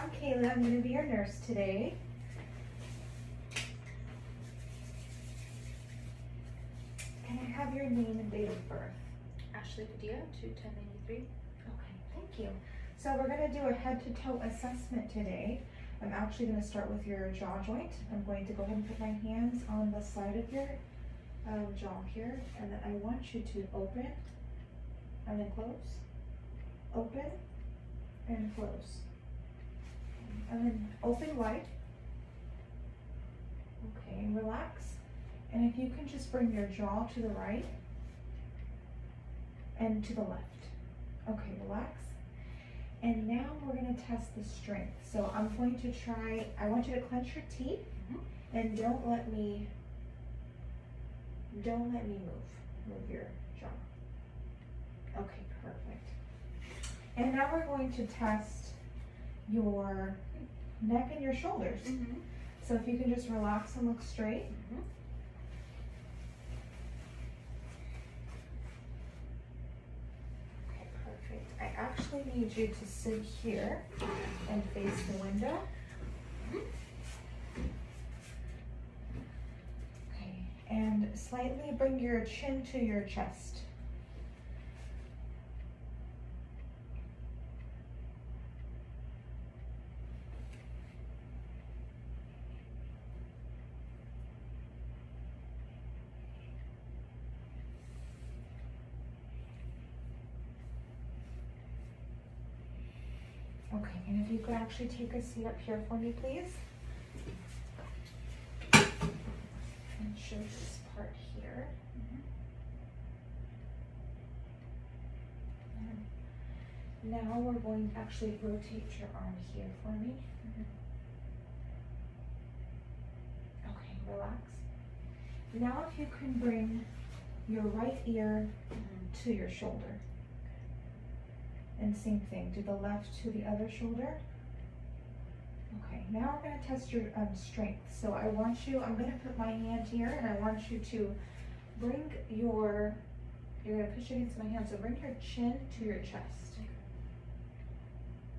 I'm Kayla. I'm going to be your nurse today. Can I have your name and date of birth? Ashley Padilla, 21093. Okay, thank you. So we're going to do a head-to-toe assessment today. I'm actually going to start with your jaw joint. I'm going to go ahead and put my hands on the side of your jaw here, and then I want you to open and then close, open and close, and then open wide. Okay, and relax. And if you can just bring your jaw to the right and to the left. Okay, relax. And now we're going to test the strength. So I'm going to try, I want you to clench your teeth and don't let me move your jaw. Okay, perfect. And now we're going to test your neck and your shoulders. So if you can just relax and look straight. Okay, perfect. I actually need you to sit here and face the window. Okay, and slightly bring your chin to your chest. Okay, and if you could actually take a seat up here for me, please. And show this part here. And now we're going to actually rotate your arm here for me. Okay, relax. Now if you can bring your right ear to your shoulder. And same thing, do the left to the other shoulder. Okay, now we're going to test your strength. So I want you, I'm going to put my hand here and I want you to bring your, you're going to push against my hand, so bring your chin to your chest.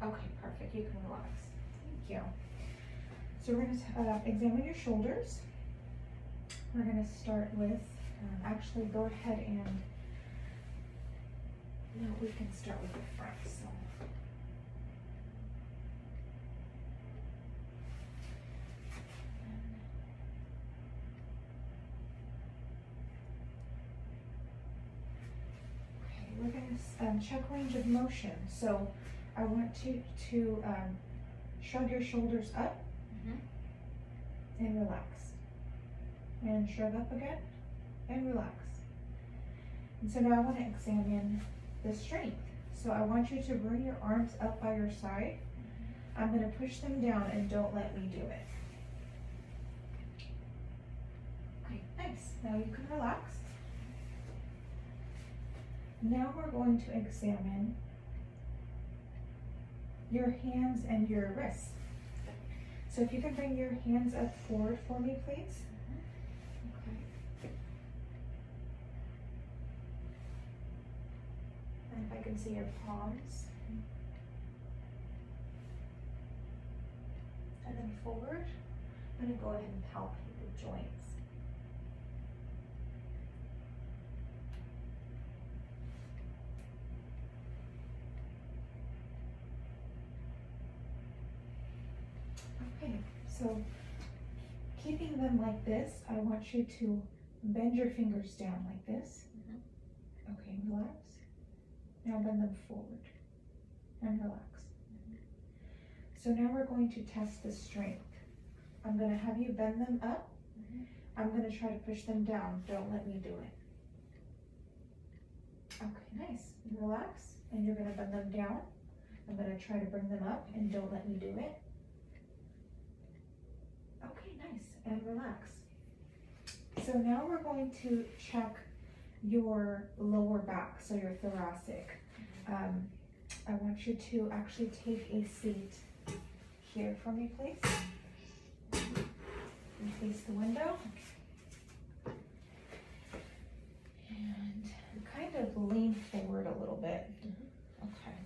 Okay, perfect, you can relax. Thank you. So we're going to examine your shoulders. We're going to start with, actually go ahead and no, we can start with the front. So. Okay, we're going to check range of motion. So I want you to shrug your shoulders up and relax. And shrug up again and relax. And so now I want to examine the strength. So I want you to bring your arms up by your side. I'm going to push them down and don't let me do it. Okay, nice. Now you can relax. Now we're going to examine your hands and your wrists. So if you can bring your hands up forward for me, please. And if I can see your palms. And then forward. I'm going to go ahead and palpate the joints. Okay, so keeping them like this, I want you to bend your fingers down like this. Okay, relax. Now bend them forward and relax. So now we're going to test the strength. I'm going to have you bend them up. I'm going to try to push them down. Don't let me do it. Okay, nice. Relax. And you're going to bend them down. I'm going to try to bring them up and don't let me do it. Okay, nice. And relax. So now we're going to check your lower back, so your thoracic. I want you to actually take a seat here for me, please. And face the window. And kind of lean forward a little bit. Okay.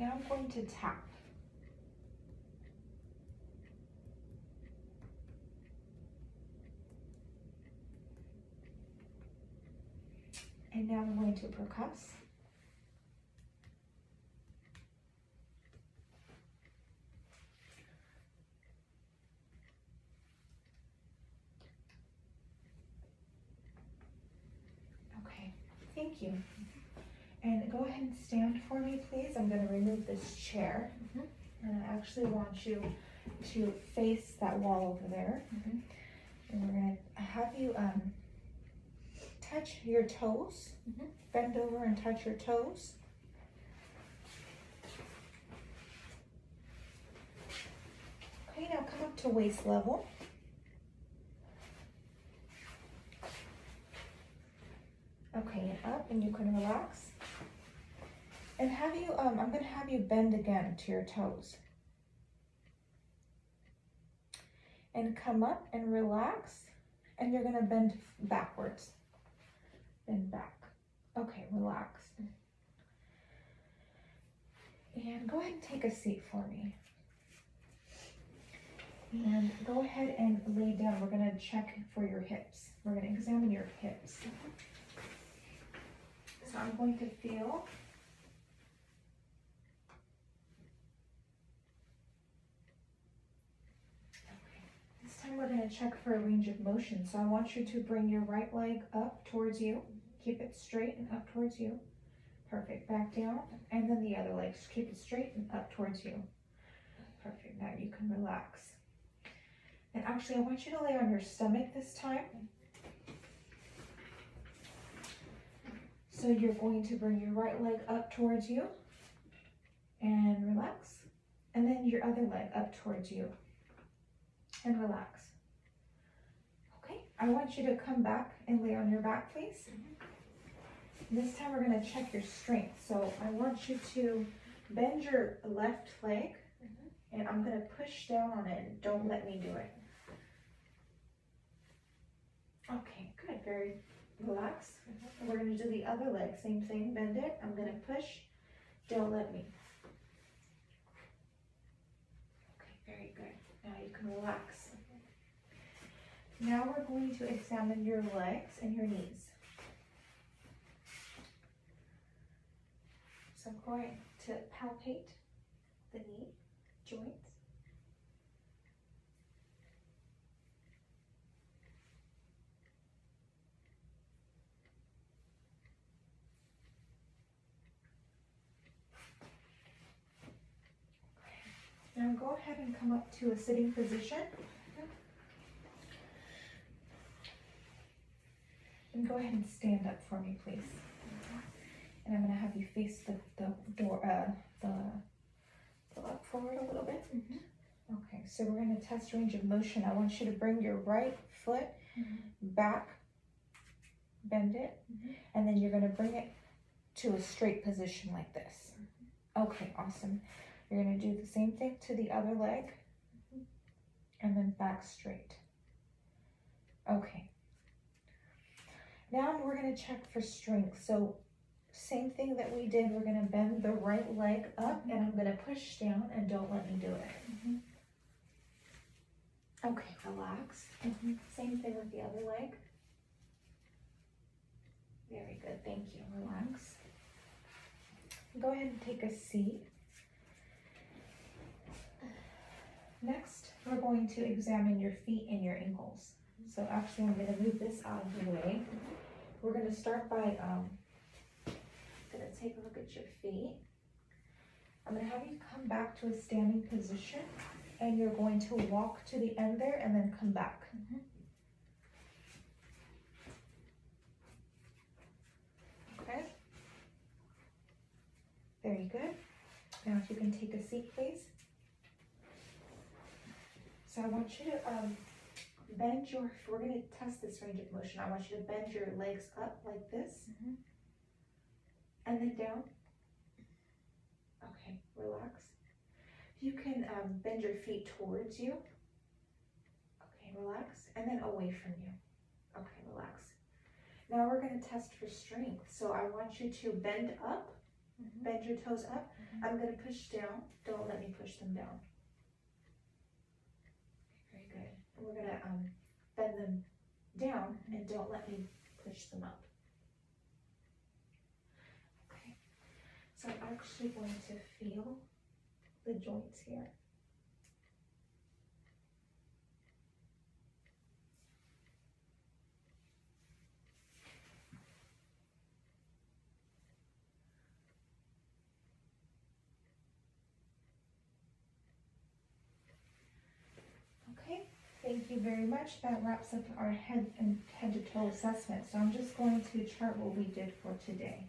Now I'm going to tap. And now I'm going to percuss. Okay, thank you. And go ahead and stand for me, please. I'm going to remove this chair. And I actually want you to face that wall over there. And we're going to have you touch your toes. Bend over and touch your toes. Okay, now come up to waist level. Okay, and up, and you can relax. And have you, I'm going to have you bend again to your toes. And come up and relax, and you're going to bend backwards. Bend back. Okay, relax. And go ahead and take a seat for me. And go ahead and lay down. We're going to check for your hips. We're going to examine your hips. So I'm going to feel. Okay. This time we're going to check for a range of motion. So I want you to bring your right leg up towards you. Keep it straight and up towards you. Perfect. Back down. And then the other leg. Just keep it straight and up towards you. Perfect. Now you can relax. And actually, I want you to lay on your stomach this time. So you're going to bring your right leg up towards you and relax. And then your other leg up towards you and relax. Okay, I want you to come back and lay on your back, please. This time we're going to check your strength. So I want you to bend your left leg and I'm going to push down on it and don't let me do it. Okay, good, very relaxed. We're going to do the other leg, same thing, bend it. I'm going to push, don't let me. Okay, very good. Now you can relax. Now we're going to examine your legs and your knees. So I'm going to palpate the knee joints. Now go ahead and come up to a sitting position. And go ahead and stand up for me, please. And I'm going to have you face the door, pull up forward a little bit. Okay, so we're going to test range of motion. I want you to bring your right foot back, bend it, and then you're going to bring it to a straight position like this. Okay, awesome. You're going to do the same thing to the other leg, and then back straight. Okay. Now we're going to check for strength. So same thing that we did, we're going to bend the right leg up, and I'm going to push down, and don't let me do it. Okay, relax. Same thing with the other leg. Very good, thank you. Relax. Go ahead and take a seat. Next, we're going to examine your feet and your ankles. So actually, I'm going to move this out of the way. We're going to start by, going to take a look at your feet. I'm going to have you come back to a standing position, and you're going to walk to the end there and then come back. Okay. Very good. Now if you can take a seat, please. So I want you to bend your, we're going to test this range of motion. I want you to bend your legs up like this, and then down. Okay, relax. If you can bend your feet towards you. Okay, relax, and then away from you. Okay, relax. Now we're going to test for strength. So I want you to bend up Bend your toes up. I'm going to push down. Don't let me push them down. Very good. And we're going to bend them down and don't let me push them up. Okay. So I'm actually going to feel the joints here. Okay, thank you very much. That wraps up our head to toe assessment. So I'm just going to chart what we did for today.